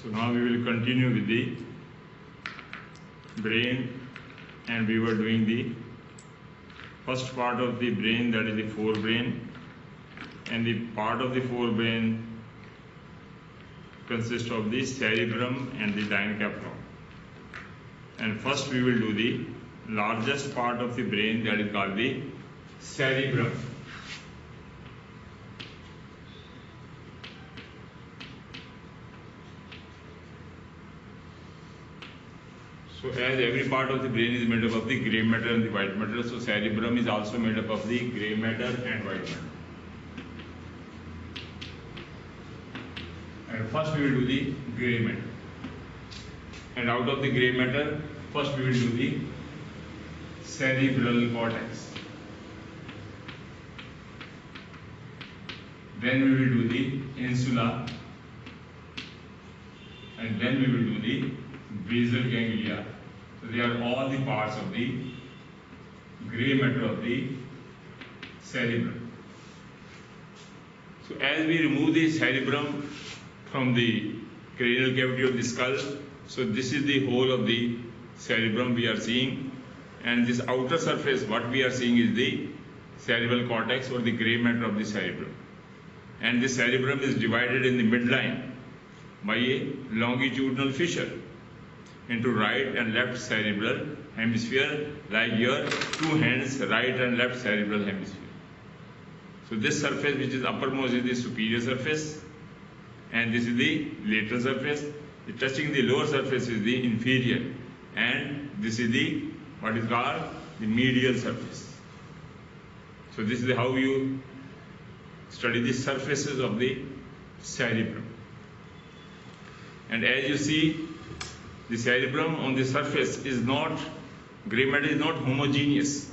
So now we will continue with the brain, and we were doing the first part of the brain, that is the forebrain, and the part of the forebrain consists of the cerebrum and the diencephalon. And first we will do the largest part of the brain, that is called the cerebrum. So as every part of the brain is made up of the grey matter and the white matter, so cerebrum is also made up of the grey matter and white matter. And first we will do the grey matter. And out of the grey matter, first we will do the cerebral cortex. Then we will do the insula. And then we will do the basal ganglia. So they are all the parts of the grey matter of the cerebrum. So as we remove the cerebrum from the cranial cavity of the skull, so this is the whole of the cerebrum we are seeing, and this outer surface what we are seeing is the cerebral cortex or the grey matter of the cerebrum. And the cerebrum is divided in the midline by a longitudinal fissure into right and left cerebral hemisphere, like your two hands, right and left cerebral hemisphere. So this surface which is uppermost is the superior surface, and this is the lateral surface. The touching the lower surface is the inferior, and this is the what is called the medial surface. So this is how you study the surfaces of the cerebrum. And as you see, the cerebrum on the surface is not, grey matter is not homogeneous,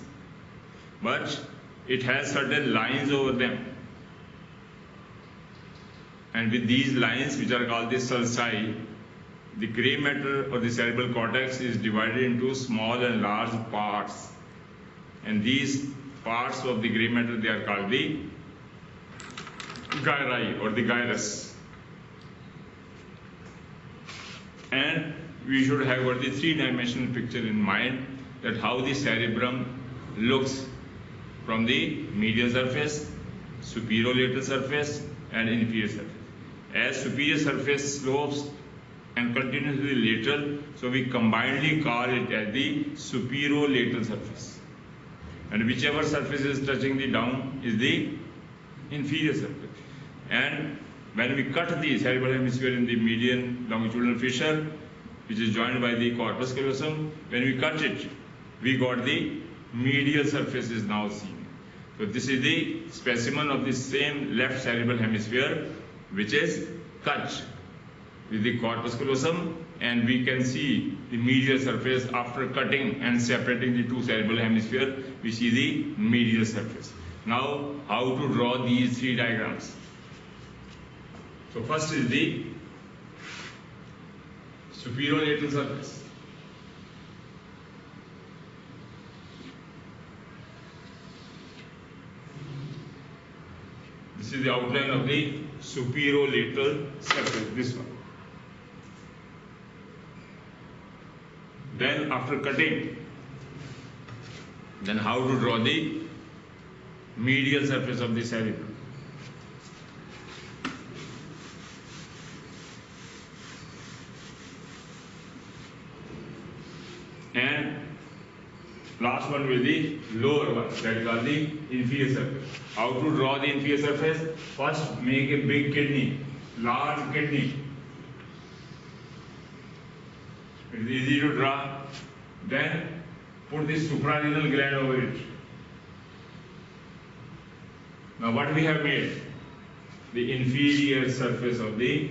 but it has certain lines over them. And with these lines, which are called the sulci, the grey matter or the cerebral cortex is divided into small and large parts. And these parts of the grey matter, they are called the gyri or the gyrus. And we should have got the three-dimensional picture in mind, that how the cerebrum looks from the medial surface, superior-lateral surface, and inferior surface. As superior surface slopes and continues to the lateral, so we combinedly call it as the superior-lateral surface. And whichever surface is touching the down is the inferior surface. And when we cut the cerebral hemisphere in the median longitudinal fissure, which is joined by the corpus callosum, when we cut it, we got the medial surface is now seen. So this is the specimen of the same left cerebral hemisphere, which is cut with the corpus callosum, and we can see the medial surface after cutting and separating the two cerebral hemisphere. We see the medial surface. Now, how to draw these three diagrams? So first is the superior-lateral surface. This is the outline of the superior-lateral surface, this one. Then after cutting, then how to draw the medial surface of the cerebrum. And last one will be the lower one, that is called the inferior surface. How to draw the inferior surface? First, make a big kidney, large kidney. It is easy to draw. Then put the suprarenal gland over it. Now what we have made? The inferior surface of the,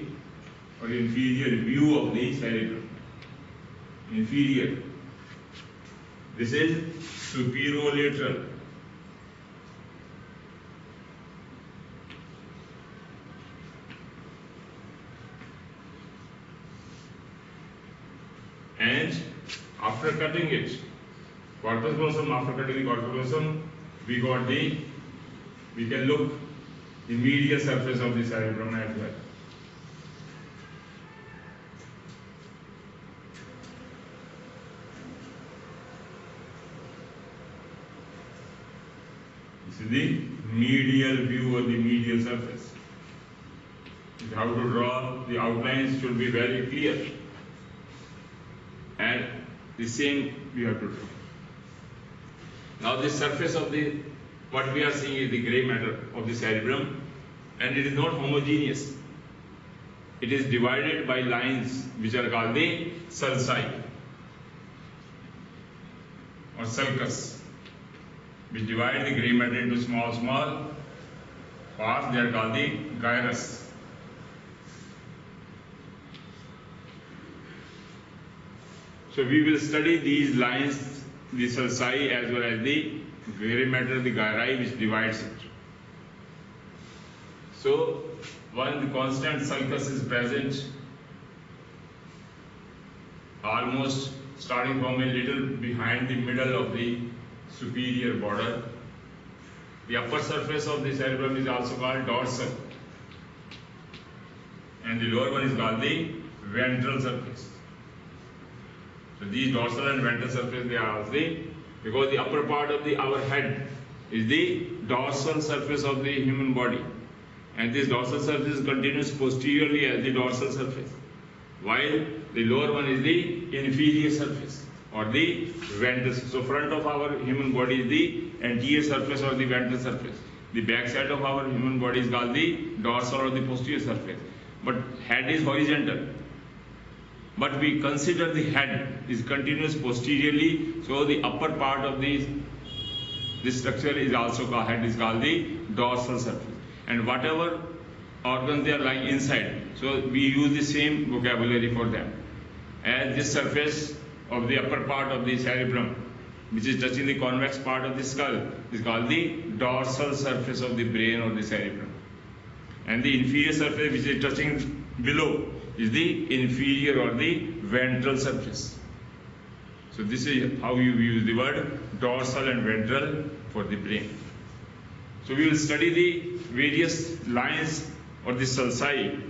or inferior view of the cerebrum. Inferior. This is superior-lateral. And after cutting it, corpus callosum, after cutting the corpus callosum, we got the, we can look the medial surface of the cerebrum as well. This is the medial view of the medial surface. How to draw the outlines should be very clear. And the same we have to draw. Now the surface of the, what we are seeing is the grey matter of the cerebrum, and it is not homogeneous. It is divided by lines which are called the sulci or sulcus, which divide the grey matter into small parts. They are called the gyrus. So we will study these lines, the sulci, as well as the grey matter, the gyri, which divides it. So one constant sulcus is present, almost starting from a little behind the middle of the superior border. The upper surface of the cerebrum is also called dorsal, and the lower one is called the ventral surface. So these dorsal and ventral surface, they are also because the upper part of our head is the dorsal surface of the human body, and this dorsal surface continues posteriorly as the dorsal surface, while the lower one is the inferior surface or the ventral. So front of our human body is the anterior surface or the ventral surface. The back side of our human body is called the dorsal or the posterior surface. But head is horizontal. But we consider the head is continuous posteriorly, so the upper part of this structure is also called, head is called the dorsal surface. And whatever organs they are lying inside, so we use the same vocabulary for them. As this surface of the upper part of the cerebrum, which is touching the convex part of the skull, is called the dorsal surface of the brain or the cerebrum. And the inferior surface, which is touching below, is the inferior or the ventral surface. So this is how you use the word dorsal and ventral for the brain. So we will study the various lines or the sulci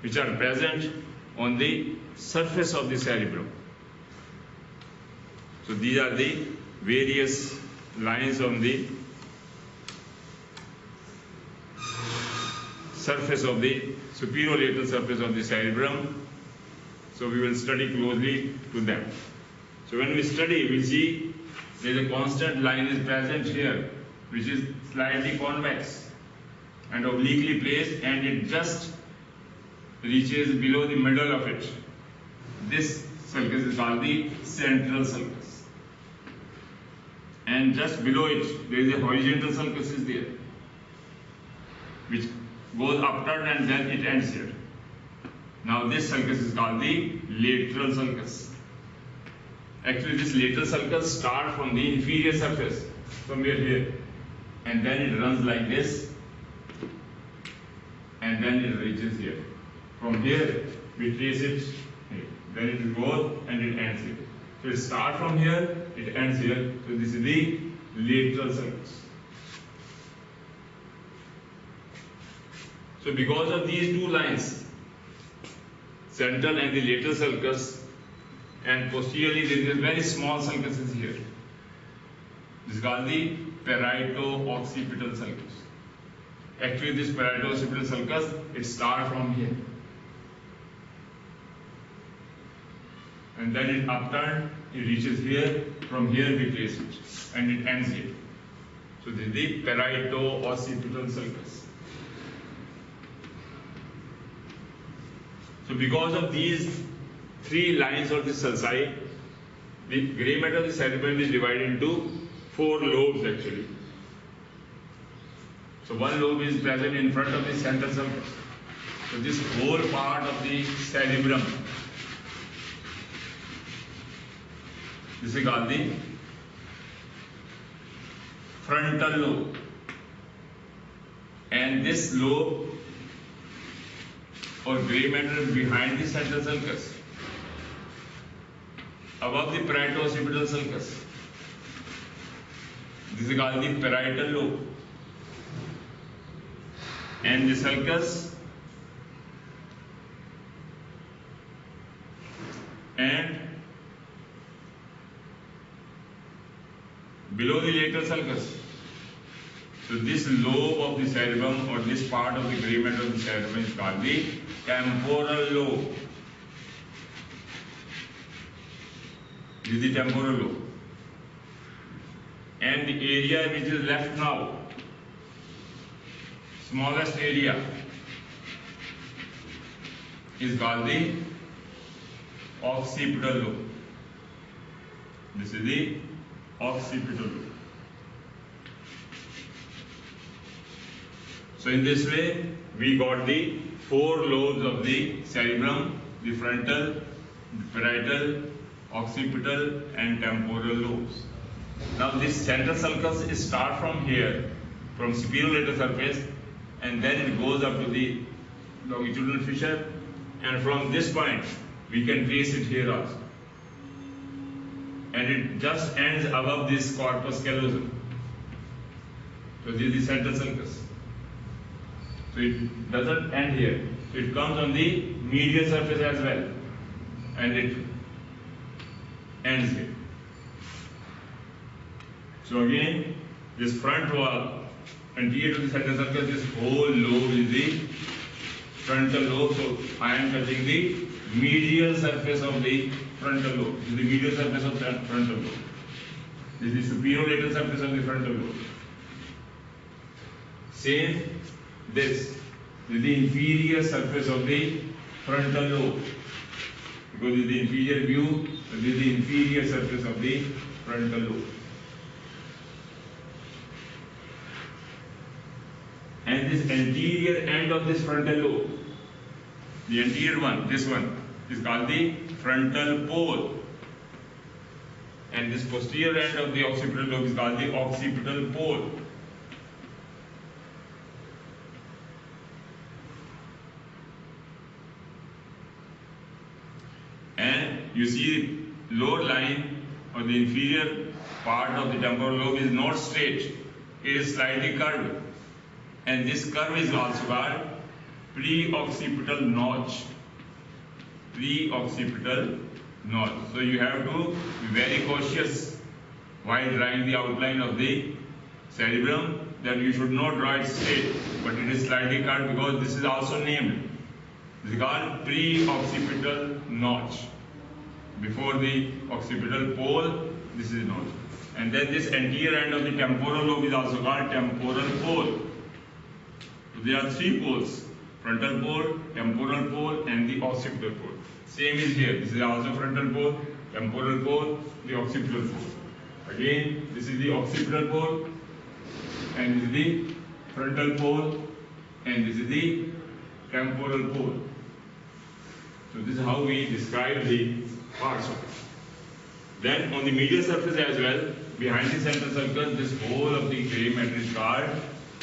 which are present on the surface of the cerebrum. So these are the various lines on the surface of the superior lateral surface of the cerebrum. So we will study closely to them. So when we study, we see there is a constant line is present here, which is slightly convex and obliquely placed, and it just reaches below the middle of it. This sulcus is called the central sulcus. And just below it, there is a horizontal sulcus is there, which goes upward and then it ends here. Now this sulcus is called the lateral sulcus. Actually this lateral sulcus starts from the inferior surface, somewhere here, and then it runs like this, and then it reaches here. From here we trace it here. Then it goes and it ends here. So it starts from here, it ends here. So this is the lateral sulcus. So because of these two lines, central and the lateral sulcus, and posteriorly there is a very small sulcus is here. This is called the parieto-occipital sulcus. Actually this parieto-occipital sulcus, it starts from here. And then it upturns, it reaches here, from here we trace it, and it ends here. So this is the parieto-occipital sulcus. So because of these three lines of the sulci, the grey matter of the cerebrum is divided into 4 lobes actually. So one lobe is present in front of the central sulcus. So this whole part of the cerebrum, this is called the frontal lobe. And this lobe or grey matter behind the central sulcus, above the parieto-occipital sulcus. This is called the parietal lobe. And the sulcus and below the lateral sulcus, So this lobe of the cerebrum, or this part of the gray matter of the cerebrum, is called the temporal lobe. This is the temporal lobe. And the area which is left now, smallest area, is called the occipital lobe. This is the occipital lobe. So in this way, we got the 4 lobes of the cerebrum: the frontal, the parietal, occipital, and temporal lobes. Now this central sulcus is start from here, from superior lateral surface, and then it goes up to the longitudinal fissure, and from this point we can trace it here also. And it just ends above this corpus callosum. So this is the central sulcus. So it doesn't end here. So it comes on the medial surface as well, and it ends here. So again, this front wall, anterior to the central sulcus, this whole lobe is the frontal lobe. So I am touching the medial surface of the frontal lobe. This is the medial surface of the frontal lobe. This is the superior lateral surface of the frontal lobe. Same, this is the inferior surface of the frontal lobe. Because this is the inferior view, so this is the inferior surface of the frontal lobe. And this anterior end of this frontal lobe, the anterior one, this one, is called the frontal pole. And this posterior end of the occipital lobe is called the occipital pole. And you see lower line or the inferior part of the temporal lobe is not straight, it is slightly curved. And this curve is also called pre-occipital notch. Pre-occipital notch. So you have to be very cautious while drawing the outline of the cerebrum, that you should not draw it straight, but it is slightly curved, because this is also named. This is called pre-occipital notch. Before the occipital pole, this is notch. And then this anterior end of the temporal lobe is also called temporal pole. So there are 3 poles: frontal pole, temporal pole, and the occipital pole. Same is here. This is also frontal pole, temporal pole, the occipital pole. Again, this is the occipital pole, and this is the frontal pole, and this is the temporal pole. So this is how we describe the parts of it. Then on the medial surface as well, behind the central sulcus, this whole of the gray matter is called,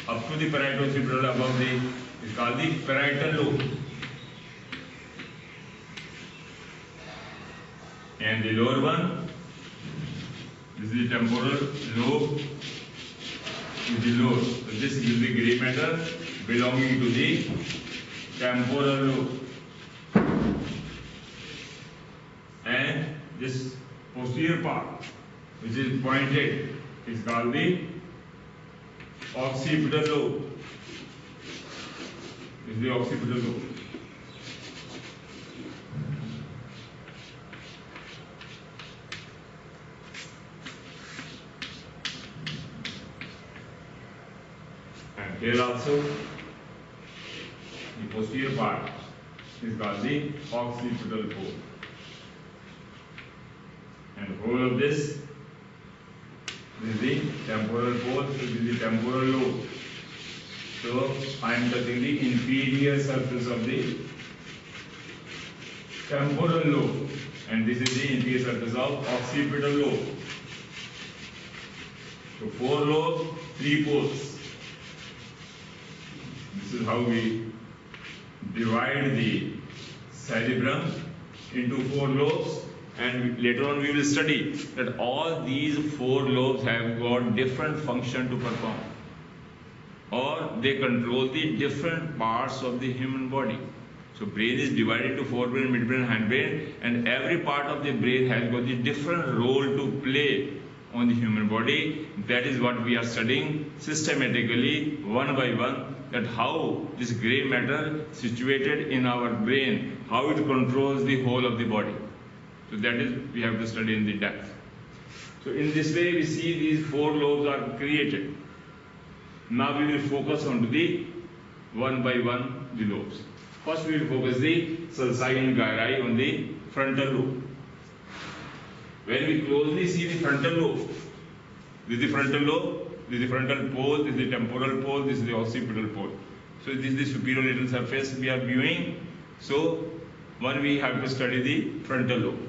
up to the parietal occipital above the, is called the parietal lobe. And the lower one, this is the temporal lobe, is the lobe. So this is the gray matter belonging to the temporal lobe. And this posterior part, which is pointed, is called the occipital lobe. This is the occipital lobe. And here also, the posterior part is called the occipital pole. And the whole of this is the temporal pole, so this is the temporal lobe. So I am touching the inferior surface of the temporal lobe, and this is the inferior surface of occipital lobe. So 4 lobes, 3 poles. This is how we divide the cerebrum into 4 lobes. And later on we will study that all these 4 lobes have got different function to perform, or they control the different parts of the human body. So brain is divided into forebrain, midbrain, hindbrain, and every part of the brain has got the different role to play on the human body. That is what we are studying systematically, one by one, that how this gray matter situated in our brain, how it controls the whole of the body. So that is we have to study in the depth. So in this way we see these four lobes are created. Now we will focus on to the one by one the lobes. First we will focus the sulci and gyri on the frontal lobe. When we closely see the frontal lobe, this is the frontal lobe, this is the frontal pole, this is the temporal pole, this is the occipital pole. So this is the superior lateral surface we are viewing. So one we have to study the frontal lobe.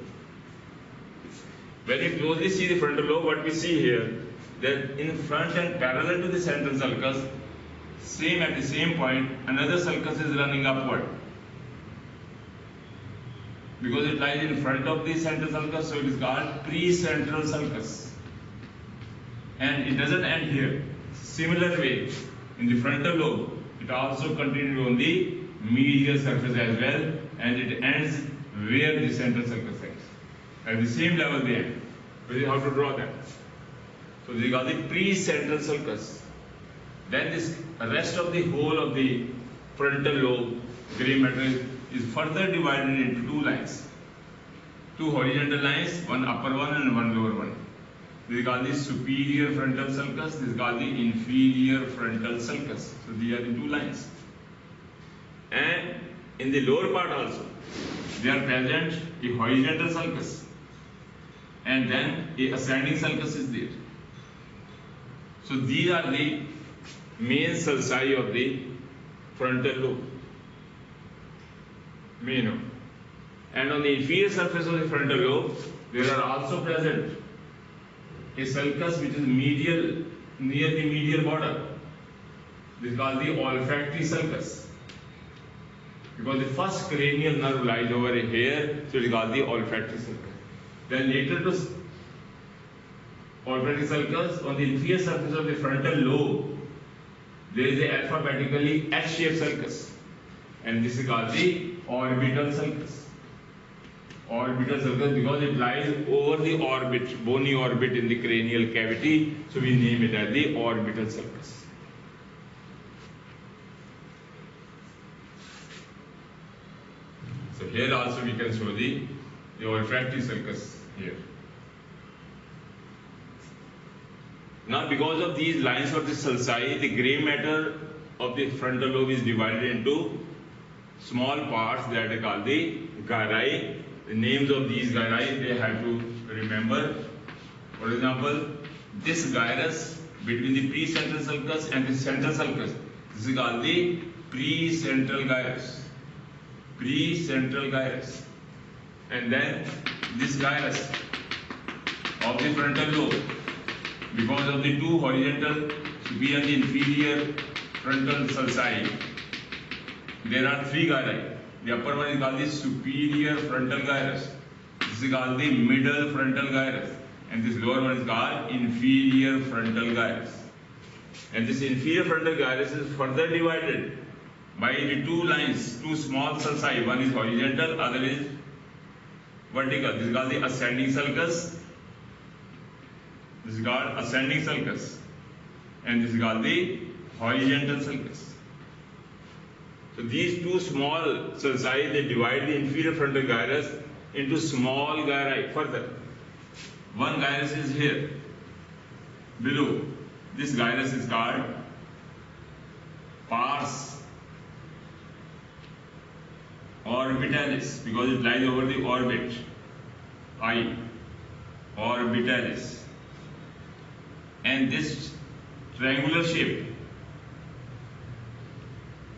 When we closely see the frontal lobe, what we see here, that in front and parallel to the central sulcus, same at the same point, another sulcus is running upward. Because it lies in front of the central sulcus, so it is called precentral sulcus. And it doesn't end here. Similar way, in the frontal lobe, it also continues on the medial surface as well, and it ends where the central sulcus ends. At the same level they end. We have to draw that. So this is called the precentral sulcus. Then this rest of the whole of the frontal lobe, gray matter, is further divided into two lines. Two horizontal lines, one upper one and one lower one. This is called the superior frontal sulcus, this is called the inferior frontal sulcus. So these are the two lines. And in the lower part also, they are present a horizontal sulcus. And then a ascending sulcus is there. So these are the main sulci of the frontal lobe. And on the inferior surface of the frontal lobe, there are also present a sulcus which is medial, near the medial border. This is called the olfactory sulcus. Because the first cranial nerve lies over here, so it is called the olfactory sulcus. Then later to olfactory sulcus, on the inferior surface of the frontal lobe, there is a alphabetically H-shaped sulcus. And this is called the orbital sulcus. Orbital sulcus because it lies over the orbit, bony orbit in the cranial cavity, so we name it as the orbital sulcus. So here also we can show the olfactory sulcus here. Now because of these lines of the sulci, the gray matter of the frontal lobe is divided into small parts that are called the gyri. The names of these gyri they have to remember. For example, this gyrus between the precentral sulcus and the central sulcus, this is called the precentral gyrus. Precentral gyrus. And then this gyrus of the frontal lobe, because of the two horizontal superior and inferior frontal sulci, there are three gyri. The upper one is called the superior frontal gyrus. This is called the middle frontal gyrus. And this lower one is called inferior frontal gyrus. And this inferior frontal gyrus is further divided by the two lines, two small sulci. One is horizontal, other is vertical. This is called the ascending sulcus. This is called ascending sulcus. And this is called the horizontal sulcus. So these two small sulci, they divide the inferior frontal gyrus into small gyri further. One gyrus is here, below. This gyrus is called pars orbitalis because it lies over the orbit, I, orbitalis. And this triangular shape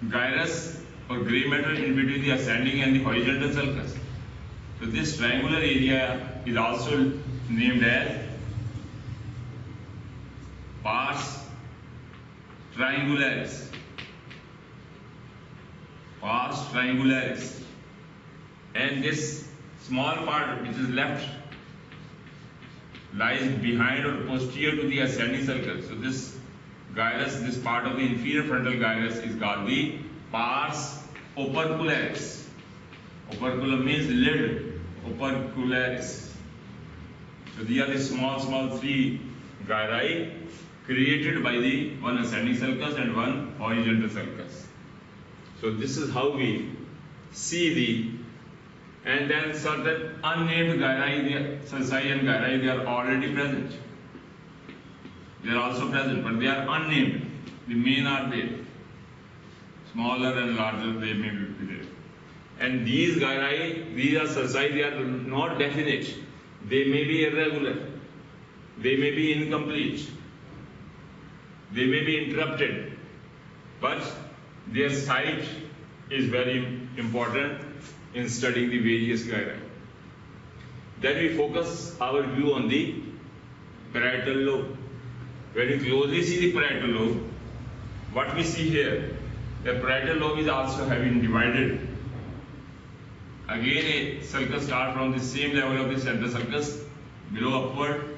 gyrus or gray matter in between the ascending and the horizontal sulcus. So this triangular area is also named as pars triangularis. Pars triangularis. And this small part which is left lies behind or posterior to the ascending sulcus. So this gyrus, this part of the inferior frontal gyrus is called the pars opercularis. Operculum means lid, opercularis. So these are the small three gyri created by the one ascending sulcus and one horizontal sulcus. So this is how we see the, and then certain unnamed gyri, sulci and gyri, they are already present. They are also present, but they are unnamed. The main are there. Smaller and larger they may be there. And these gyri, these are sulci, they are not definite. They may be irregular. They may be incomplete. They may be interrupted. But their site is very important in studying the various gyri. Then we focus our view on the parietal lobe. When you closely see the parietal lobe, what we see here, the parietal lobe is also having divided. Again, a sulcus starts from the same level of the central sulcus, below upward,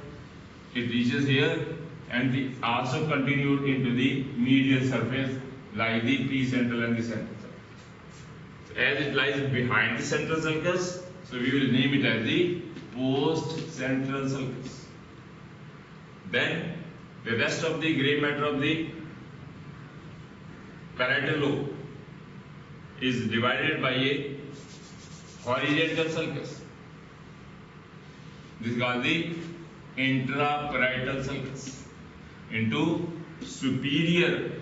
it reaches here, and it also continued into the medial surface, like the precentral and the central sulcus. So as it lies behind the central sulcus, so we will name it as the post-central sulcus. Then the rest of the grey matter of the parietal lobe is divided by a horizontal sulcus. This is called the intraparietal sulcus into superior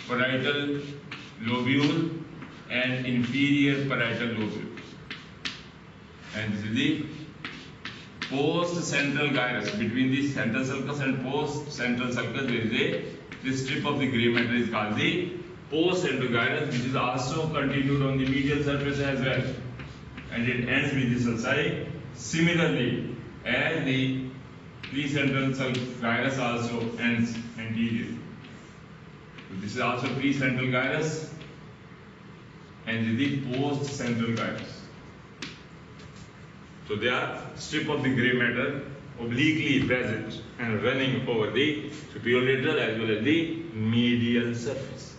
parietal lobule and inferior parietal lobule. And this is the post-central gyrus. Between the central sulcus and post-central sulcus, there is a, this strip of the grey matter is called the post-central gyrus, which is also continued on the medial surface as well. And it ends with the sulci. Similarly, as the precentral gyrus also ends anterior. So this is also precentral gyrus and the post-central gyrus. So they are strip of the grey matter obliquely present and running over the superior lateral as well as the medial surface.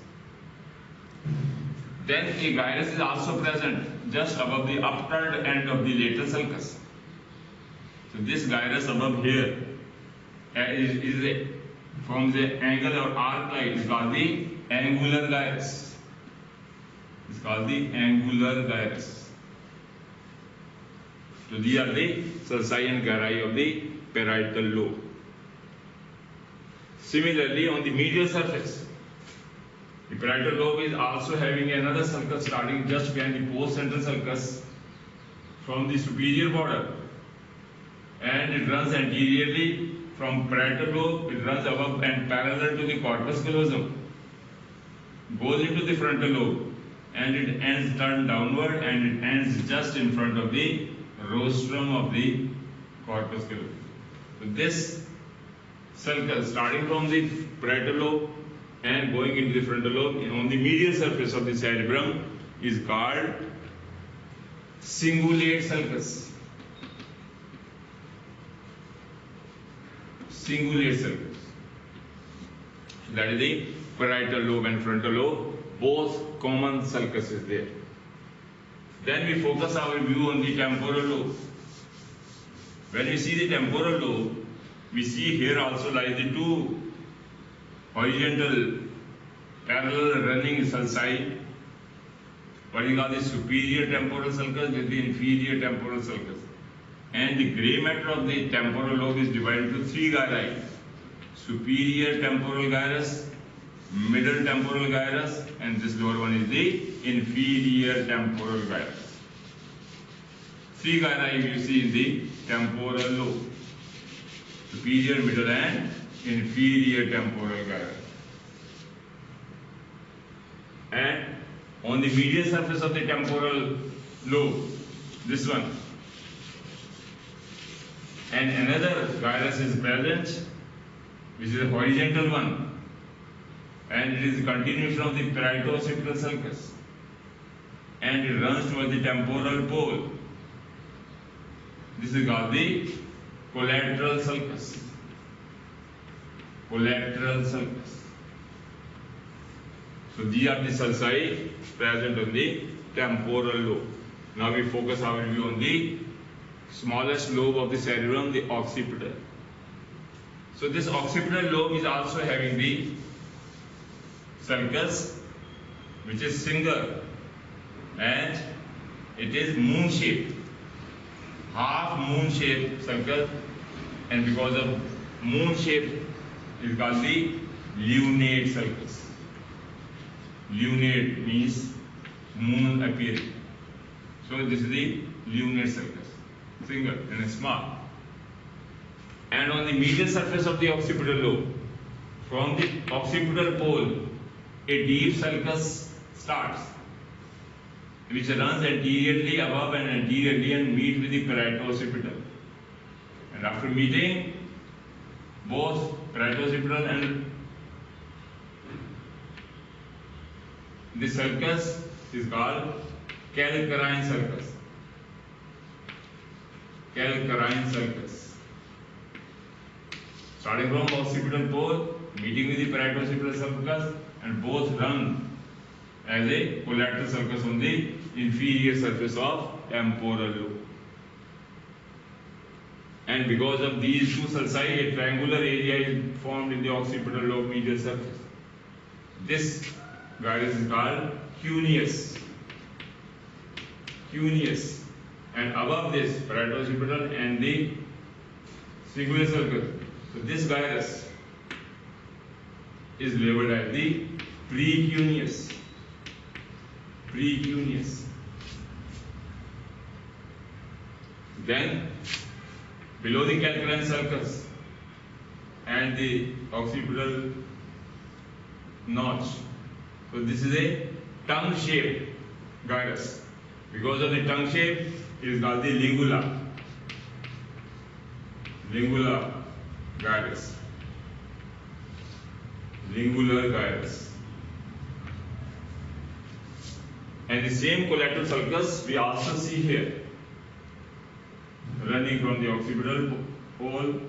Then a gyrus is also present just above the upturned end of the lateral sulcus. So this gyrus above here forms the angle or arc like is called the angular gyrus. It's called the angular gyrus. So these are the sulci and gyri of the parietal lobe. Similarly, on the medial surface, the parietal lobe is also having another sulcus starting just behind the post-central sulcus from the superior border, and it runs anteriorly from parietal lobe. It runs above and parallel to the corpus callosum, goes into the frontal lobe, and it ends turned downward, and it ends just in front of the rostrum of the corpus callosum. So this sulcus starting from the parietal lobe and going into the frontal lobe on the medial surface of the cerebrum is called cingulate sulcus. Cingulate sulcus. So that is the parietal lobe and frontal lobe, both common sulcus is there. Then we focus our view on the temporal lobe. When we see the temporal lobe, we see here also lies the two horizontal parallel running sulci. What is called the superior temporal sulcus with the inferior temporal sulcus. And the grey matter of the temporal lobe is divided into three gyri: superior temporal gyrus, middle temporal gyrus, and this lower one is the inferior temporal gyrus. Three gyri you see in the temporal lobe: superior, middle, and inferior temporal gyrus. And on the medial surface of the temporal lobe, this one, and another gyrus is present, which is a horizontal one, and it is continued from the parieto-occipital sulcus, and it runs towards the temporal pole. This is called the collateral sulcus. Collateral sulcus. So these are the sulci present on the temporal lobe. Now we focus our view on the smallest lobe of the cerebrum, the occipital. So this occipital lobe is also having the sulcus, which is single, and it is moon shaped, half moon shaped sulcus, and because of moon shape is called the lunate sulcus. Lunate means moon appearing. So this is the lunate sulcus, single and small. And on the medial surface of the occipital lobe, from the occipital pole, a deep sulcus starts, which runs anteriorly above and anteriorly and meet with the parietal occipital. And after meeting, both parietal occipital and the sulcus is called calcarine sulcus. Calcarine sulcus. Starting from occipital pole, meeting with the parietal occipital sulcus, and both run as a collateral sulcus on the inferior surface of temporal lobe. And because of these two sulci, a triangular area is formed in the occipital lobe medial surface. This gyrus is called cuneus. Cuneus. And above this, parietal occipital and the cingulate sulcus. So this gyrus is labeled as the precuneus. Precuneus. Then below the calcarine sulcus and the occipital notch. So this is a tongue-shaped gyrus. Because of the tongue shape, it is called the lingula. Lingula gyrus. Lingular gyrus. And the same collateral sulcus we also see here, running from the occipital pole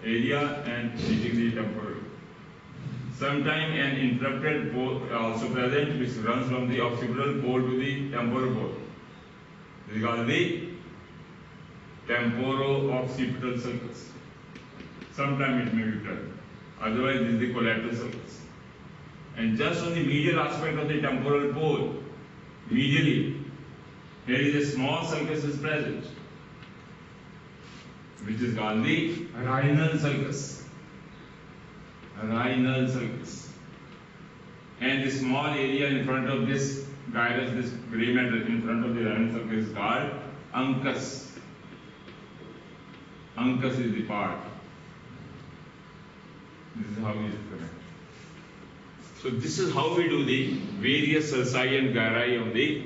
area and reaching the temporal. Sometimes an interrupted pole also present, which runs from the occipital pole to the temporal pole. This is called the temporo-occipital sulcus. Sometimes it may be present. Otherwise, this is the collateral sulcus. And just on the medial aspect of the temporal pole, medially, here is a small sulcus is present, which is called the rhinal sulcus. Rhinal sulcus. And the small area in front of this gyrus, this gray matter in front of the rhinal sulcus is called uncus. Uncus is the part. This is how it is connected. So this is how we do the various sulci and gyri on the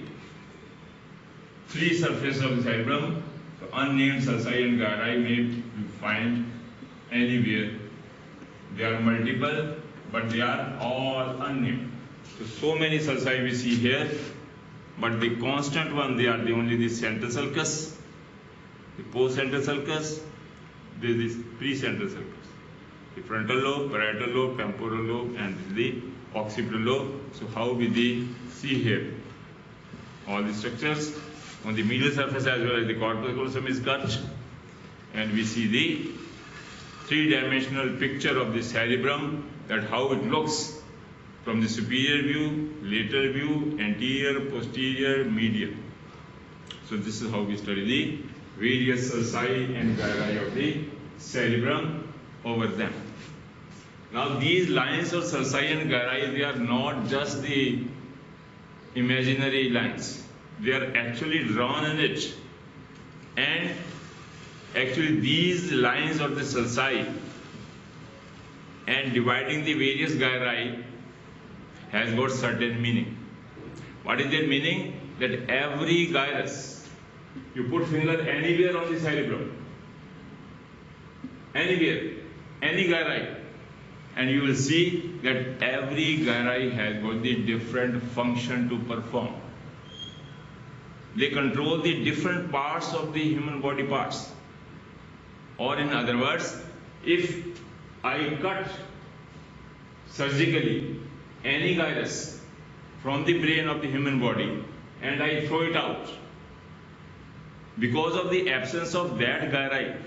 free surface of the cerebrum. So unnamed sulci and gyri may be found anywhere. They are multiple, but they are all unnamed. So many sulci we see here, but the constant one, they are only the central sulcus, the postcentral sulcus, the precentral sulcus. The frontal lobe, parietal lobe, temporal lobe, and the occipital lobe. So how we see here all the structures on the medial surface as well as the corpuscle is cut, and we see the three-dimensional picture of the cerebrum, that how it looks from the superior view, lateral view, anterior, posterior, medial. So this is how we study the various sulci and gyri of the cerebrum over them. Now these lines of sulci and gyri, they are not just the imaginary lines. They are actually drawn in it. And actually these lines of the sulci and dividing the various gyri has got certain meaning. What is their meaning? That every gyrus, you put finger anywhere on the cerebrum, anywhere, any gyri, and you will see that every gyri has got the different function to perform. They control the different parts of the human body parts. Or in other words, if I cut surgically any gyrus from the brain of the human body and I throw it out, Because of the absence of that gyri,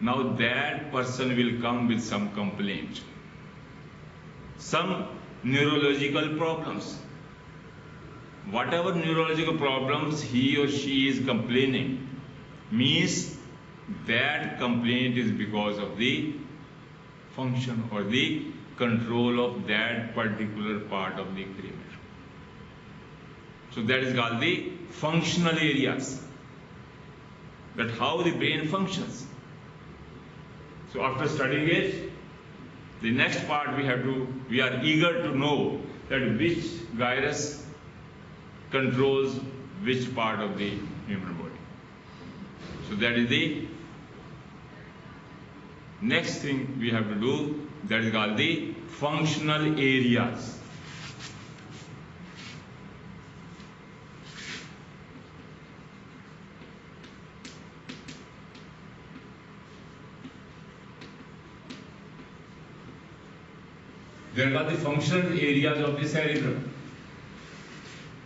now that person will come with some complaint, some neurological problems. Whatever neurological problems he or she is complaining means that complaint is because of the function or the control of that particular part of the cranium. So that is called the functional areas. That how the brain functions. So after studying it, the next part we are eager to know that which gyrus controls which part of the human body. So that is the next thing we have to do, that is called the functional areas. There are the functional areas of the cerebrum.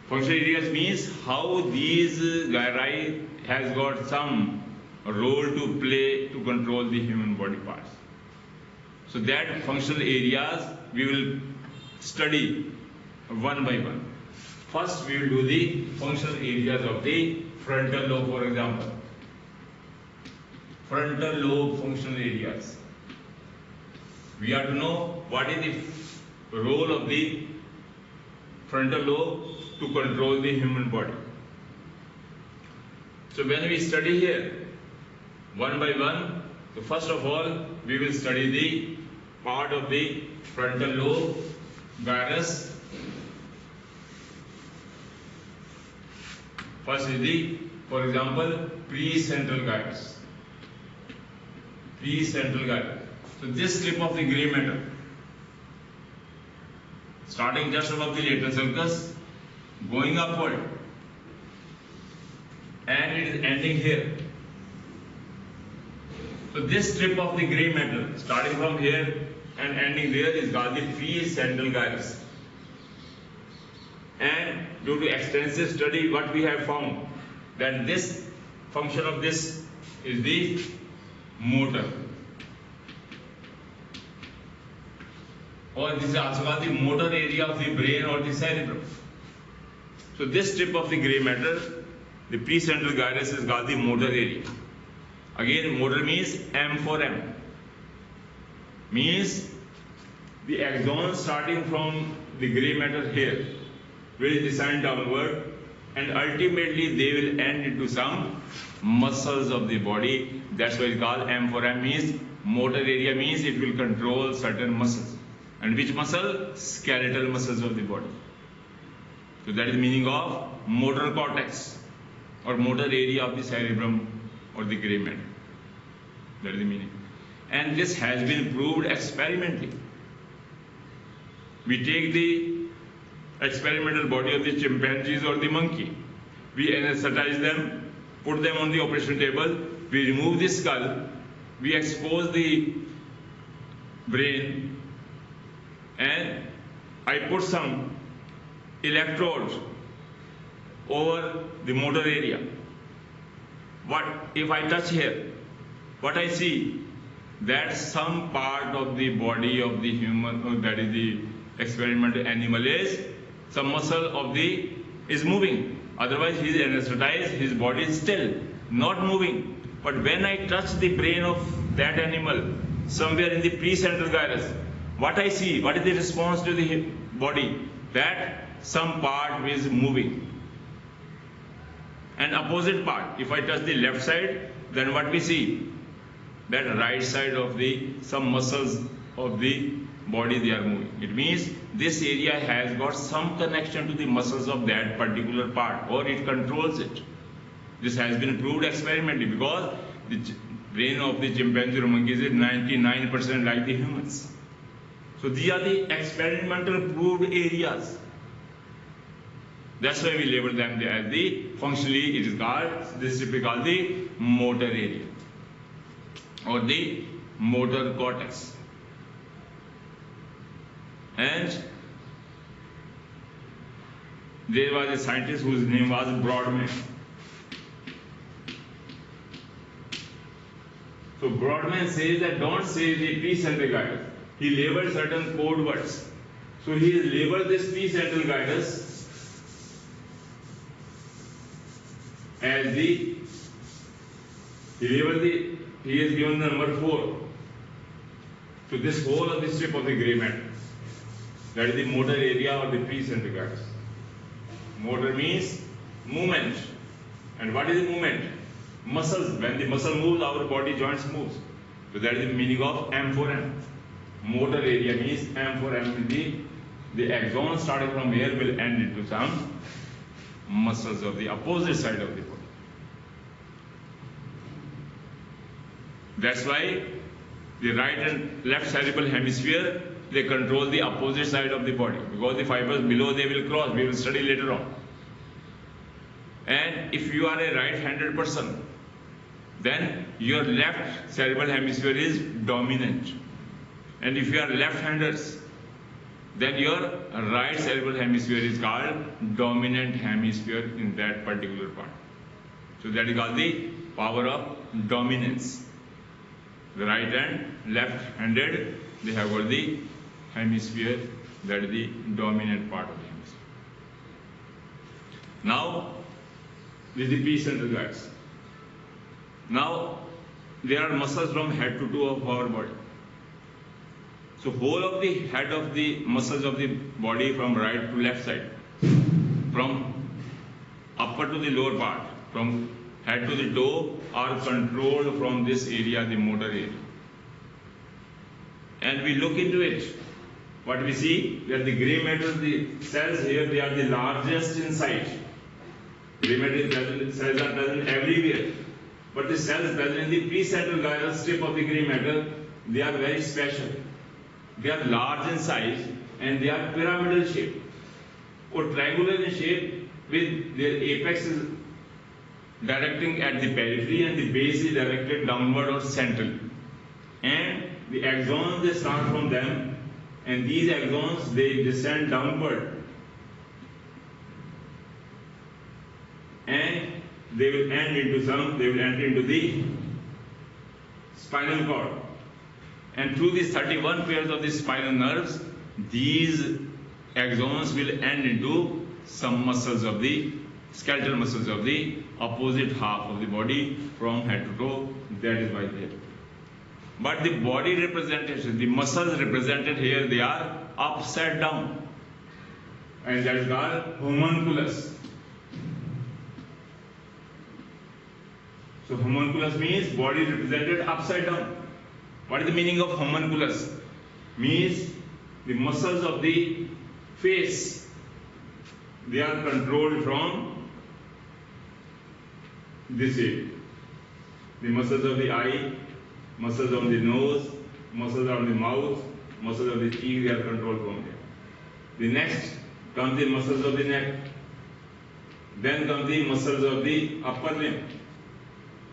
Functional areas means how these gyri has got some role to play to control the human body parts. So that functional areas we will study one by one. First we will do the functional areas of the frontal lobe, for example. Frontal lobe functional areas. We have to know what is the role of the frontal lobe to control the human body. So when we study here, one by one, so first of all, we will study the part of the frontal lobe, gyrus. First is the, for example, precentral gyrus. Precentral gyrus. So this strip of the grey matter, starting just above the lateral sulcus, going upward, and it is ending here. So this strip of the grey matter, starting from here and ending there, is called the precentral gyrus. And due to extensive study, what we have found, that this function of this is the motor. Or this is also called the motor area of the brain or the cerebrum. So this strip of the grey matter, the precentral gyrus, is called the motor area. Again, motor means M for M. Means the axons starting from the grey matter here will descend downward, and ultimately they will end into some muscles of the body. That's why it's called M for M, means motor area, means it will control certain muscles. And which muscle? Skeletal muscles of the body. So that is the meaning of motor cortex or motor area of the cerebrum or the grey matter. That is the meaning. And this has been proved experimentally. We take the experimental body of the chimpanzees or the monkey, we anesthetize them, put them on the operation table, we remove the skull, we expose the brain, and I put some electrodes over the motor area. What if I touch here? What I see, that some part of the body of the human, or that is the experimental animal, is some muscle of the is moving. Otherwise he is anesthetized, his body is still not moving. But when I touch the brain of that animal somewhere in the precentral gyrus, what I see, what is the response to the body? That some part is moving. And opposite part, if I touch the left side, then what we see? That right side of the some muscles of the body, they are moving. It means this area has got some connection to the muscles of that particular part, or it controls it. This has been proved experimentally, because the brain of the chimpanzee or monkeys is 99% like the humans. So these are the experimental proved areas. That's why we label them as the, functionally it is called, this is called the motor area or the motor cortex. And there was a scientist whose name was Brodmann. So Brodmann says that don't say the precentral gyrus. He labeled certain code words. So he has labeled this precentral gyrus as he has given the number 4. So this whole of the strip of the gray matter, that is the motor area of the precentral gyrus. Motor means movement. And what is the movement? Muscles. When the muscle moves, our body joints moves. So that is the meaning of M4M. Motor area means M4M. The axon starting from here will end into some muscles of the opposite side of the body. That's why the right and left cerebral hemisphere, they control the opposite side of the body, because the fibers below they will cross. We will study later on. And if you are a right-handed person, then your left cerebral hemisphere is dominant. And if you are left-handers, then your right cerebral hemisphere is called dominant hemisphere in that particular part. So that is called the power of dominance. The right and left-handed, they have got the hemisphere, that is the dominant part of the hemisphere. Now, this is the precentral gyrus. Now, there are muscles from head to toe of our body. So, whole of the head of the muscles of the body from right to left side, from upper to the lower part, from head to the toe, are controlled from this area, the motor area. And we look into it. What we see, that the gray matter, the cells here, they are the largest in size. Gray matter cells are present everywhere. But the cells present in the precentral gyrus strip of the gray matter, they are very special. They are large in size and they are pyramidal shape or triangular in shape, with their apex is directing at the periphery and the base is directed downward or central. And the axons, they start from them, and these axons, they descend downward. And they will enter into the spinal cord. And through these 31 pairs of the spinal nerves, these axons will end into some muscles of the skeletal muscles of the opposite half of the body from head to toe. That is why they are. But the body representation, the muscles represented here, they are upside down. And that is called homunculus. So homunculus means body represented upside down. What is the meaning of homunculus? Means the muscles of the face, they are controlled from this area. The muscles of the eye, muscles of the nose, muscles of the mouth, muscles of the cheek, they are controlled from there. The next comes the muscles of the neck. Then come the muscles of the upper limb.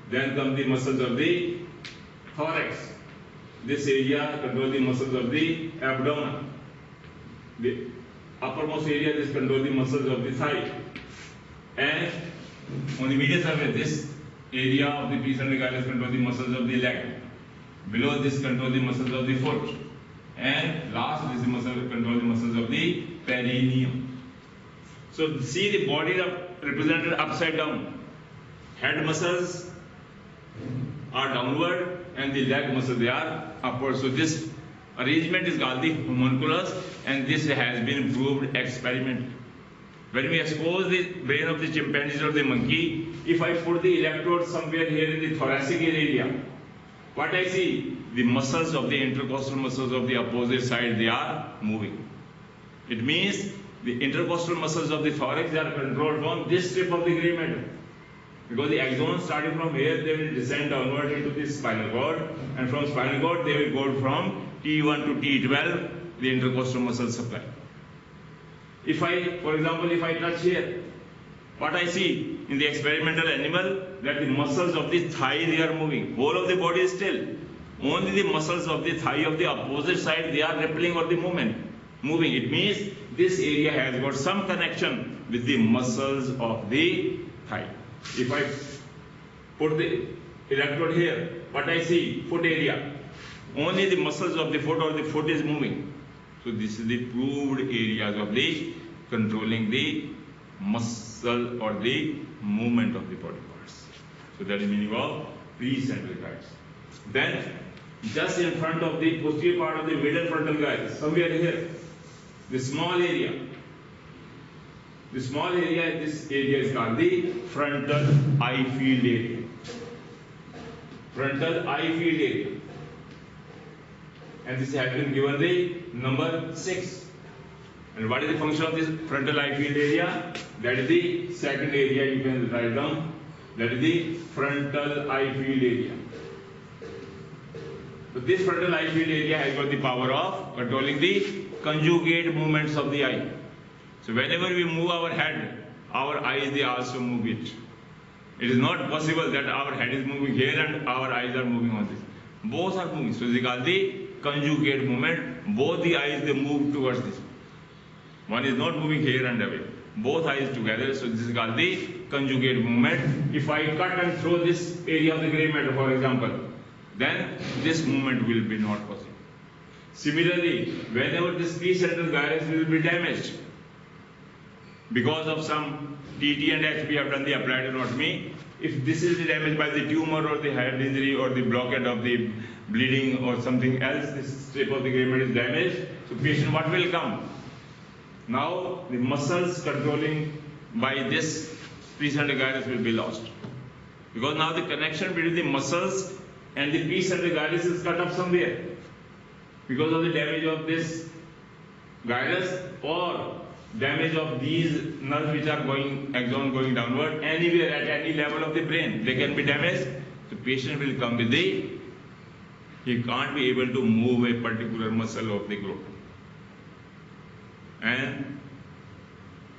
Then come the muscles of the thorax. This area controls the muscles of the abdomen. The uppermost area, this controls the muscles of the thigh. And on the medial surface, this area of the precentral gyrus controls the muscles of the leg. Below this controls the muscles of the foot. And last, this muscle controls the muscles of the perineum. So see the body represented upside down. Head muscles are downward and the leg muscles, they are upward. So this arrangement is called the homunculus, and this has been proved experimentally. When we expose the brain of the chimpanzee or the monkey, if I put the electrode somewhere here in the thoracic area, what I see, the muscles of the intercostal muscles of the opposite side, they are moving. It means the intercostal muscles of the thorax, they are controlled from this strip of the gray matter. Because the axons starting from here, they will descend downward into the spinal cord, and from spinal cord they will go from T1 to T12, the intercostal muscle supply. If I, for example, if I touch here, what I see in the experimental animal, that the muscles of the thigh, they are moving. Whole of the body is still. Only the muscles of the thigh of the opposite side, they are rippling or the moving. It means this area has got some connection with the muscles of the thigh. If I put the electrode here, what I see? Foot area. Only the muscles of the foot or the foot is moving. So this is the proved areas of the controlling the muscle or the movement of the body parts. So that is meaning of precentral gyrus. Then just in front of the posterior part of the middle frontal gyrus, somewhere here, the small area. The small area, this area is called the frontal eye field area. Frontal eye field area. And this has been given the number 6. And what is the function of this frontal eye field area? That is the second area you can write down. That is the frontal eye field area. So this frontal eye field area has got the power of controlling the conjugate movements of the eye. So whenever we move our head, our eyes they also move it. It is not possible that our head is moving here and our eyes are moving on this. Both are moving. So they call the conjugate movement. Both the eyes they move towards this. One is not moving here and away. Both eyes together. So this is called the conjugate movement. If I cut and throw this area of the gray matter, for example, then this movement will be not possible. Similarly, whenever this precentral gyrus will be damaged, because of some TT and H, we have done the applied anatomy. If this is damaged by the tumor or the head injury or the blockade of the bleeding or something else, this strip of the gray matter is damaged, so patient what will come? Now the muscles controlling by this precentral gyrus will be lost. Because now the connection between the muscles and the precentral gyrus is cut off somewhere. Because of the damage of this gyrus or damage of these nerves which are going, axon going downward, anywhere at any level of the brain, they can be damaged. The patient will come with the, he can't be able to move a particular muscle of the group. And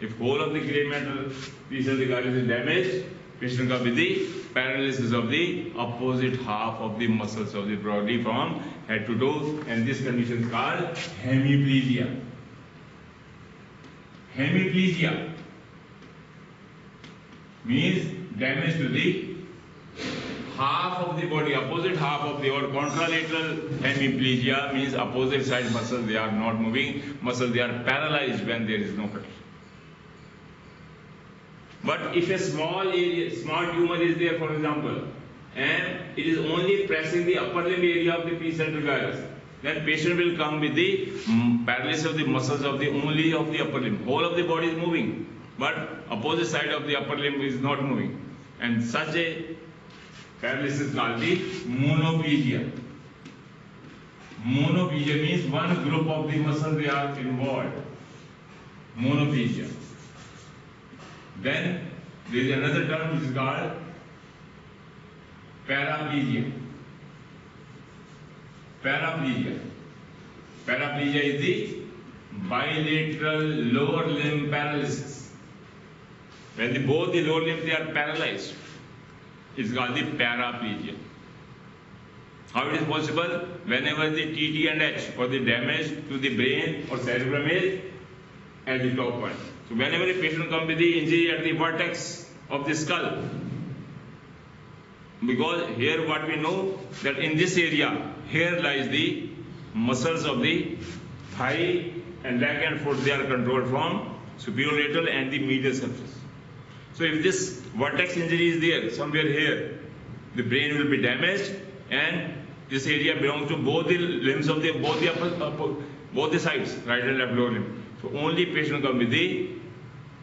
if whole of the gray matter precentral gyrus is damaged, patient will come with the paralysis of the opposite half of the muscles of the body from head to toe, and this condition is called hemiplegia. Hemiplegia means damage to the half of the body, opposite half of the, or contralateral hemiplegia means opposite side muscles they are not moving, muscles they are paralyzed when there is no connection. But if a small area, small tumor is there, for example, and it is only pressing the upper limb area of the precentral gyrus, then patient will come with the paralysis of the muscles of the only of the upper limb. Whole of the body is moving, but opposite side of the upper limb is not moving. And such a paralysis is called the monoplegia. Monoplegia means one group of the muscles they are involved. Monoplegia. Then there is another term which is called paraplegia. Paraplegia. Paraplegia is the bilateral lower limb paralysis. When both the lower limbs they are paralyzed, it's called the paraplegia. How it is possible? Whenever the TT and H or the damage to the brain or cerebrum is at the top point. So whenever a patient comes with the injury at the vertex of the skull, because here what we know that in this area, here lies the muscles of the thigh and leg and foot, they are controlled from superior lateral and the medial surface. So if this vertex injury is there, somewhere here, the brain will be damaged, and this area belongs to both the limbs of the both the sides, right and left lower limb. So only patient come with the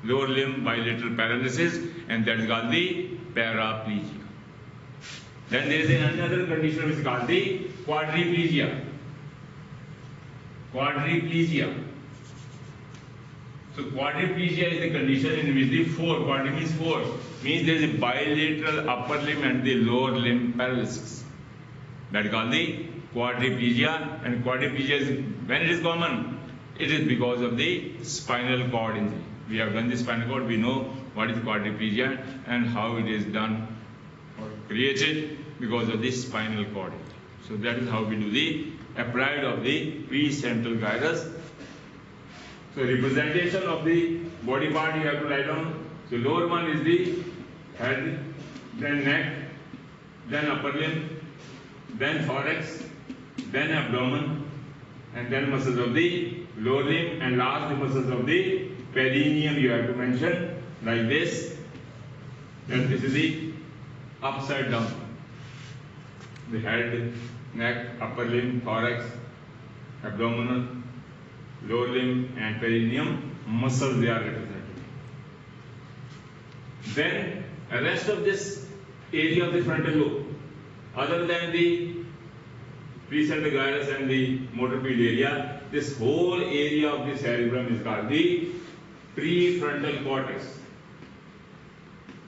lower limb bilateral paralysis, and that is called the paraplegia. Then there is another condition which is called the quadriplegia. Quadriplegia. So quadriplegia is the condition in which the quadri means four, means there is a bilateral upper limb and the lower limb paralysis. That is called the quadriplegia, and quadriplegia is, when it is common, it is because of the spinal cord injury. We have done the spinal cord, we know what is quadriplegia and how it is done or created because of the spinal cord injury. So that is how we do the applied of the precentral gyrus. So representation of the body part you have to write down. So lower one is the head, then neck, then upper limb, then thorax, then abdomen, and then muscles of the lower limb, and last the muscles of the perineum you have to mention like this. And this is the upside down. The head, neck, upper limb, thorax, abdominal, lower limb, and perineum muscles they are represented. Then the rest of this area of the frontal lobe, other than the precentral gyrus and the motor field area, this whole area of the cerebrum is called the prefrontal cortex.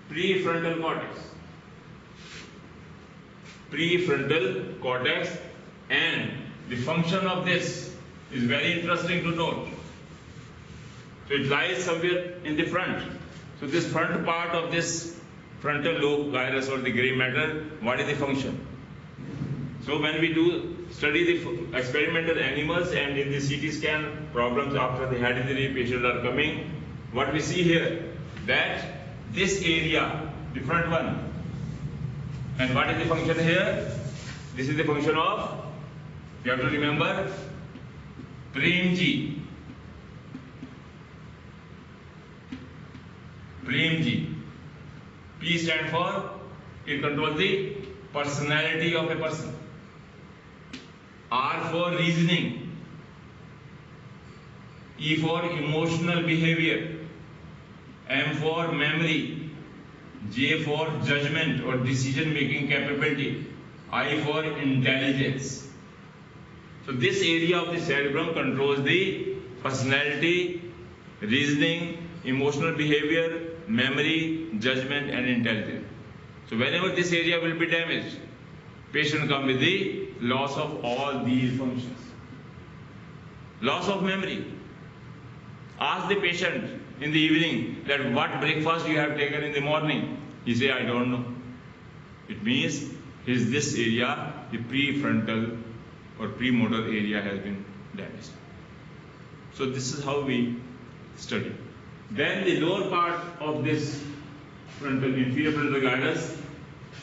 Prefrontal cortex. Prefrontal cortex, and the function of this is very interesting to note. So it lies somewhere in the front. So this front part of this frontal lobe, gyrus or the gray matter, what is the function? So when we do study the experimental animals and in the CT scan problems after the head injury patients are coming, what we see here, that this area, the front one, and what is the function here? This is the function of, you have to remember, Prem-G. Prem-G. P stand for, it controls the personality of a person. R for reasoning. E for emotional behavior. M for memory. J for judgment or decision making capability. I for intelligence. So this area of the cerebrum controls the personality, reasoning, emotional behavior, memory, judgment, and intelligence. So whenever this area will be damaged, patient come with the loss of all these functions. Loss of memory. Ask the patient in the evening that what breakfast you have taken in the morning. He say, I don't know. It means this area, the prefrontal or premotor area has been damaged. So this is how we study. Then the lower part of this frontal, inferior frontal gyrus,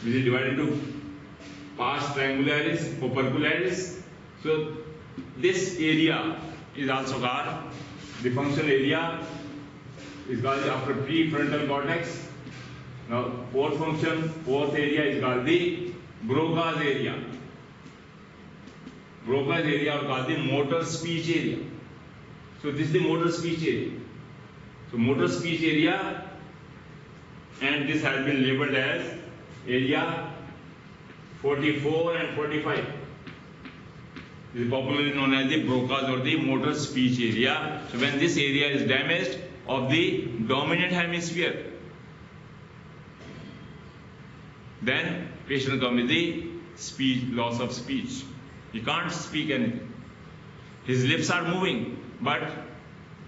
which is divided into pars triangularis, opercularis. So this area is also called, the functional area is called after prefrontal cortex. Now fourth area is called the Broca's area. Broca's area is called the motor speech area. So this is the motor speech area. So motor speech area, and this has been labeled as area 44 and 45. This is popularly known as the Broca's or the motor speech area. So when this area is damaged of the dominant hemisphere, then patient comes with the speech, loss of speech. He can't speak anything. His lips are moving, but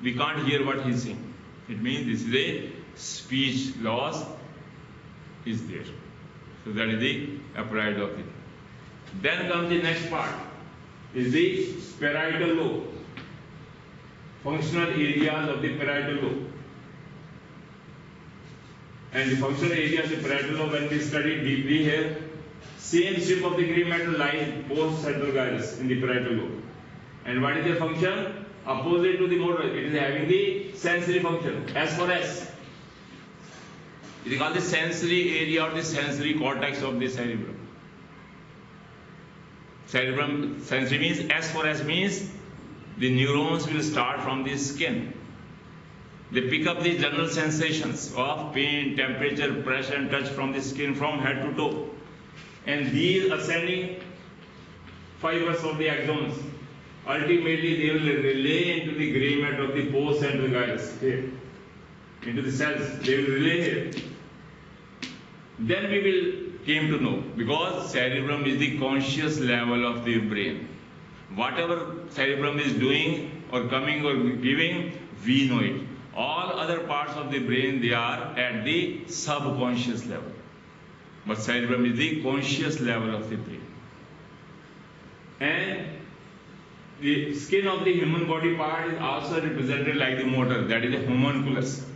we can't hear what he's saying. It means this is a speech loss is there. So that is the parietal of it. Then comes the next part, is the parietal lobe. Functional areas of the parietal lobe. And the functional areas of the parietal lobe, when we study deeply here, same strip of the gray matter lies post central gyrus in the parietal lobe. And what is their function? Opposite to the motor, it is having the sensory function, S for S. It is called the sensory area or the sensory cortex of the cerebrum. Cerebrum, sensory means, S for S means the neurons will start from the skin. They pick up the general sensations of pain, temperature, pressure and touch from the skin from head to toe. And these ascending fibers of the axons, ultimately they will relay into the gray matter of the post-central gyrus here, into the cells. They will relay here. Then we will came to know, because cerebrum is the conscious level of the brain. Whatever cerebrum is doing or coming or giving, we know it. All other parts of the brain, they are at the subconscious level. But cerebrum is the conscious level of the brain. And the skin of the human body part is also represented like the motor, that is the homunculus.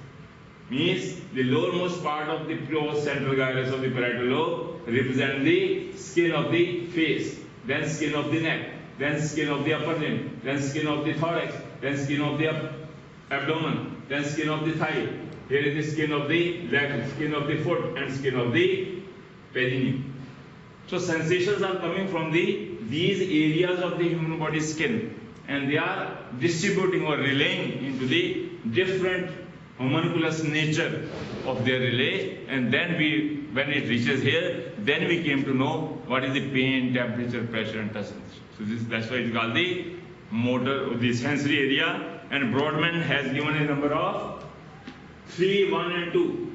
Means the lowermost part of the post-central gyrus of the parietal lobe represent the skin of the face, then skin of the neck, then skin of the upper limb, then skin of the thorax, then skin of the abdomen, then skin of the thigh. Here is the skin of the leg, skin of the foot, and skin of the perineum. So sensations are coming from these areas of the human body skin, and they are distributing or relaying into the different homunculus nature of their relay, and then when it reaches here, then we came to know what is the pain, temperature, pressure, and touch sensation. So that's why it's called the motor, the sensory area, and Brodmann has given a number of 3, 1, and 2.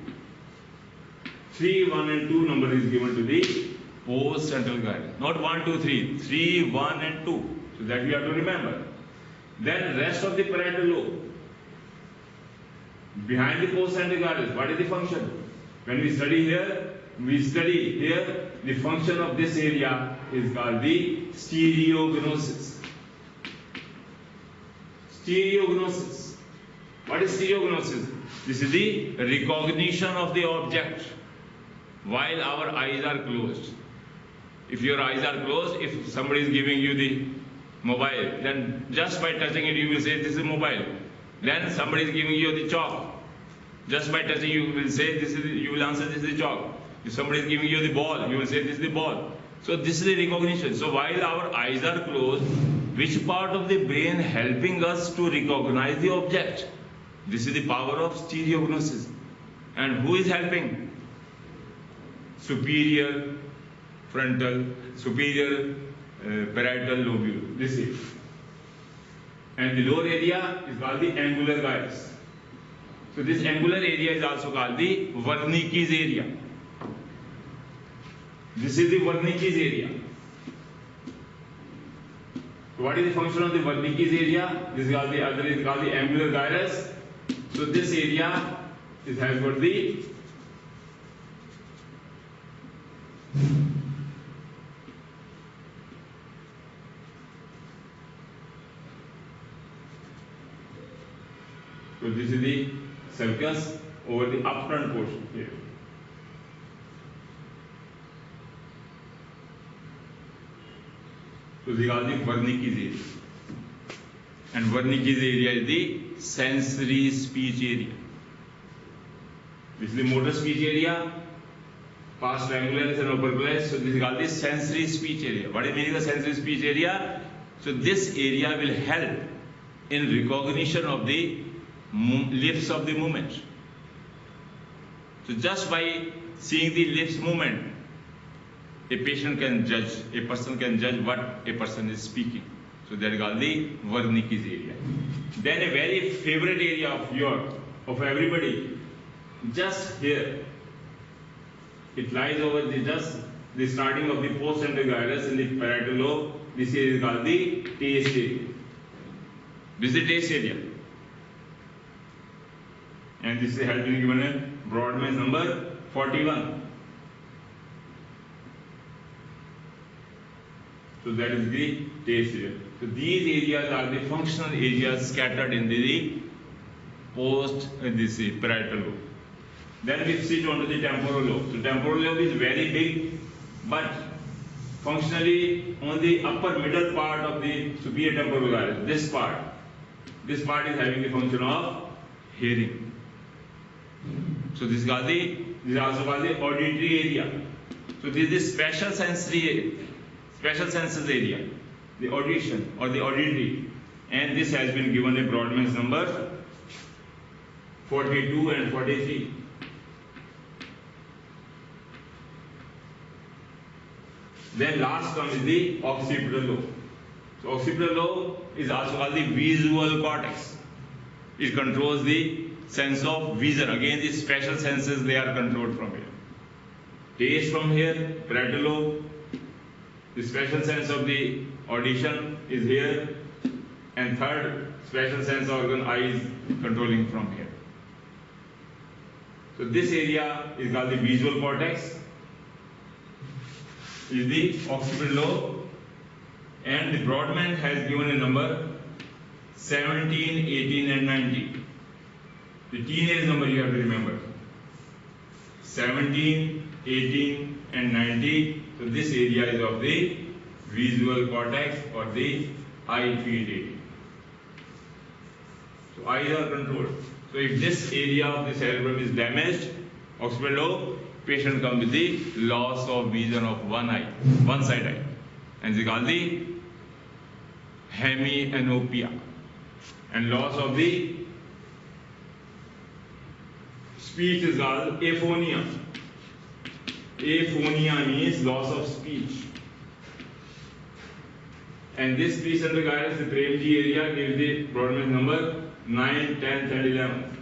3, 1, and 2 number is given to the post-central gyrus. Not 1, 2, 3. 3, 1, and 2. So that we have to remember. Then rest of the parietal lobe. Behind the post-central gyrus, what is the function? When we study here, the function of this area is called the stereognosis. Stereognosis. What is stereognosis? This is the recognition of the object while our eyes are closed. If your eyes are closed, if somebody is giving you the mobile, then just by touching it you will say this is mobile. Then somebody is giving you the chalk. Just by touching you will say this is, you will answer this is the chalk. If somebody is giving you the ball, you will say this is the ball. So this is the recognition. So while our eyes are closed, which part of the brain helping us to recognize the object? This is the power of stereognosis. And who is helping? Superior parietal lobe. This is. And the lower area is called the angular gyrus. So this angular area is also called the Wernicke's area. This is the Wernicke's area. So what is the function of the Wernicke's area? This is called the other is called the angular gyrus. So this area has got the so this is the sulcus over the upfront portion here. So this is called the Wernicke's area. And Wernicke's area is the sensory speech area. This is the motor speech area, pars triangularis and opercularis. So this is called the sensory speech area. What is meaning of sensory speech area? So this area will help in recognition of the lips of the movement. So just by seeing the lips movement, a patient can judge, a person can judge what a person is speaking. So that is called the Wernicke's area. Then a very favorite area of everybody, just here. It lies over the starting of the post-central gyrus in the parietal lobe. This area is called the taste area. This is the taste area. And this has been given a Brodmann's number 41. So that is the taste area. So these areas are the functional areas scattered in the parietal lobe. Then we switch on to the temporal lobe. So temporal lobe is very big, but functionally on the upper middle part of the superior temporal gyrus, this part is having the function of hearing. So this is also called the auditory area. So this is the special senses area, the audition or the auditory, and this has been given a Brodmann's number 42 and 43. Then last one is the occipital lobe. So occipital lobe is also called the visual cortex. It controls the sense of vision. Again, the special senses, they are controlled from here. Taste from here, parietal lobe. The special sense of the audition is here, and third special sense organ, eyes, controlling from here. So this area is called the visual cortex, is the occipital lobe, and the Brodmann has given a number 17, 18 and 19. The teenage number you have to remember. 17, 18 and 90. So this area is of the visual cortex or the eye field area. So eyes are controlled. So if this area of the cerebrum is damaged, occipital lobe, patient comes with the loss of vision of one eye, one side eye, and this is called the hemianopia, and loss of the speech is called aphonia. Aphonia means loss of speech. And this speech center Gyrus, the Premji area, gives the Broadman number 9, 10th and 11th.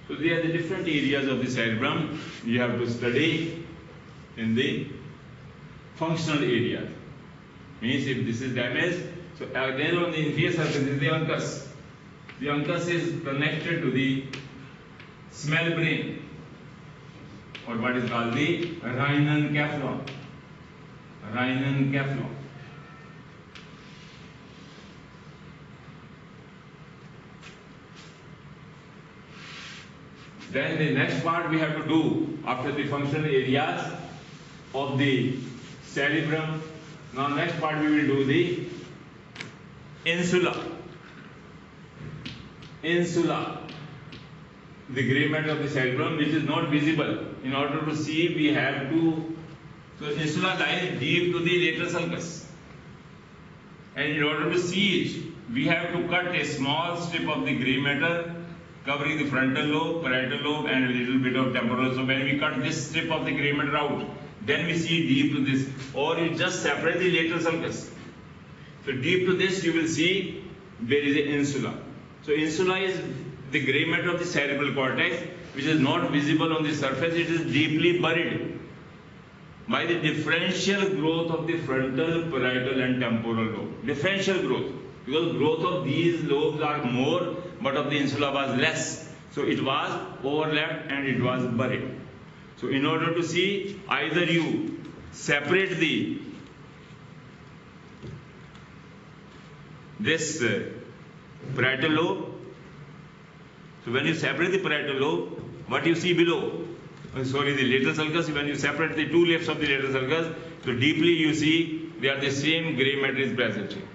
So they are the different areas of the cerebrum you have to study in the functional area. Means if this is damaged, so then on the inferior surface is the uncus. The uncus is connected to the smell brain, or what is called the rhinencephalon. Rhinencephalon. Then the next part we have to do after the functional areas of the cerebrum. Now next part we will do the insula. Insula, the gray matter of the cerebrum, which is not visible. In order to see, we have to. So insula lies deep to the lateral sulcus, and in order to see it, we have to cut a small strip of the gray matter covering the frontal lobe, parietal lobe, and a little bit of temporal lobe. So when we cut this strip of the gray matter out, then we see deep to this, or it just separates the lateral sulcus. So deep to this, you will see there is an insula. So insula is the gray matter of the cerebral cortex, which is not visible on the surface. It is deeply buried by the differential growth of the frontal, parietal, and temporal lobe. Differential growth, because growth of these lobes are more, but of the insula was less. So it was overlapped and it was buried. So in order to see, either you separate this parietal lobe. So when you separate the parietal lobe, what you see below, the lateral sulcus, when you separate the two lobes of the lateral sulcus, so deeply you see they are the same gray matter is present here.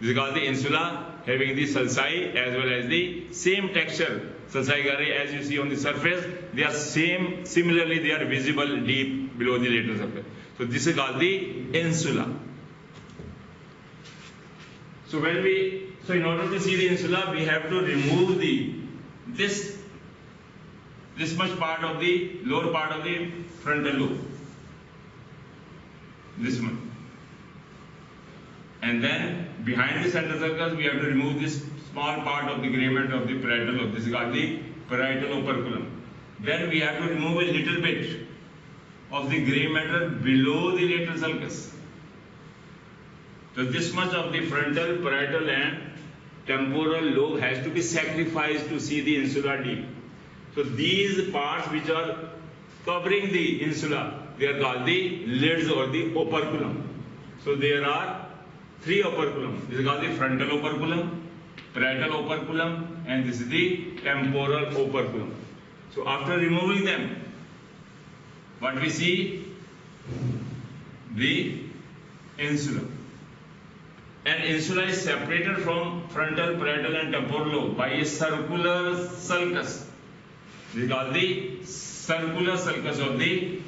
This is called the insula, having the sulci as well as the same texture. Sulci as you see on the surface, they are same. Similarly, they are visible deep below the lateral surface. So this is called the insula. So in order to see the insula, we have to remove this much part of the lower part of the frontal lobe. This one. And then behind the central sulcus, we have to remove this small part of the gray matter of the parietal lobe. This is called the parietal operculum. Then we have to remove a little bit of the gray matter below the lateral sulcus. So this much of the frontal, parietal, and temporal lobe has to be sacrificed to see the insula deep. So these parts which are covering the insula, they are called the lids or the operculum. So there are three operculum. This is called the frontal operculum, parietal operculum, and this is the temporal operculum. So after removing them, what we see? The insula. And insula is separated from frontal, parietal, and temporal lobe by a circular sulcus. This is called the circular sulcus of the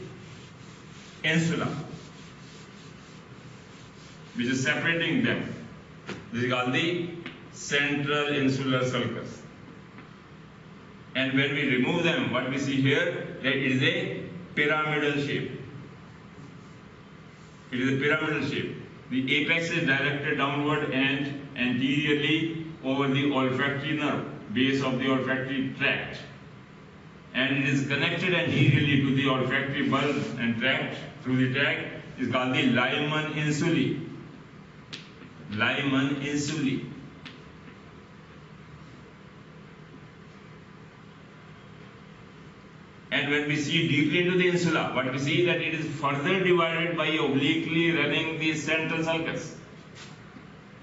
insula, which is separating them. This is called the central insular sulcus. And when we remove them, what we see here, that it is a pyramidal shape. It is a pyramidal shape. The apex is directed downward and anteriorly over the olfactory nerve, base of the olfactory tract. And it is connected anteriorly to the olfactory bulb and tract. Through the tract is called the limon insulae. Limon insulae. And when we see deeply into the insula, what we see that it is further divided by obliquely running the central sulcus.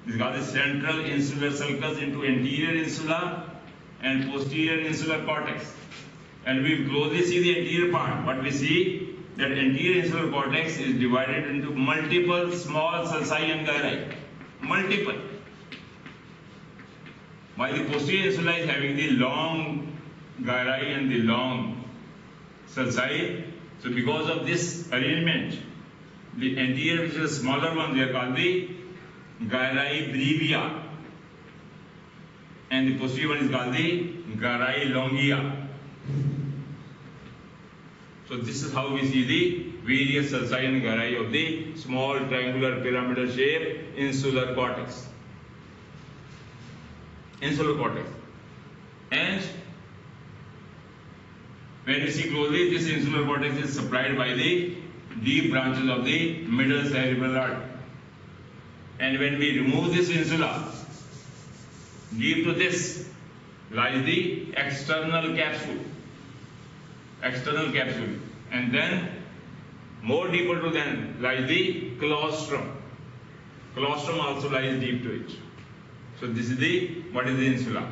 This is called the central insular sulcus into anterior insula and posterior insular cortex. And we closely see the anterior part. What we see that anterior insular cortex is divided into multiple small sulci and gyri. Multiple. While the posterior insula is having the long gyri and the long sulci, so because of this arrangement, the anterior, which is a smaller one, they are called the gyri brevia, and the posterior one is called the gyri longia. So this is how we see the various sulci and gyri of the small triangular pyramidal shape insular cortex. Insular cortex. And when we see closely, this insular cortex is supplied by the deep branches of the middle cerebral artery. And when we remove this insula, deep to this lies the external capsule. External capsule. And then more deeper to them lies the claustrum. Claustrum also lies deep to it. So this is what is the insula.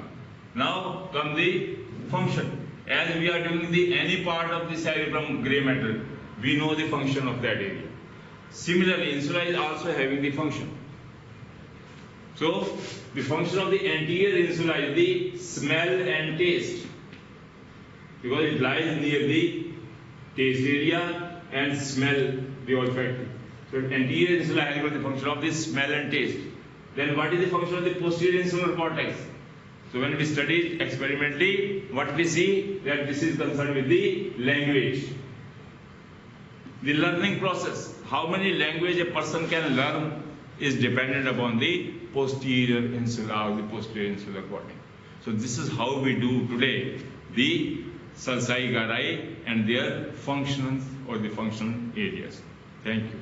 Now come the function. As we are doing any part of the cerebrum gray matter, we know the function of that area. Similarly, insula is also having the function. So the function of the anterior insula is the smell and taste, because it lies near the taste area and smell, the olfactory. So anterior insula has got the function of the smell and taste. Then what is the function of the posterior insular cortex? So when we study experimentally, what we see that this is concerned with the language. The learning process, how many language a person can learn, is dependent upon the posterior insula or the posterior insular cortex. So this is how we do today the sulci gyri and their functions or the function areas. Thank you.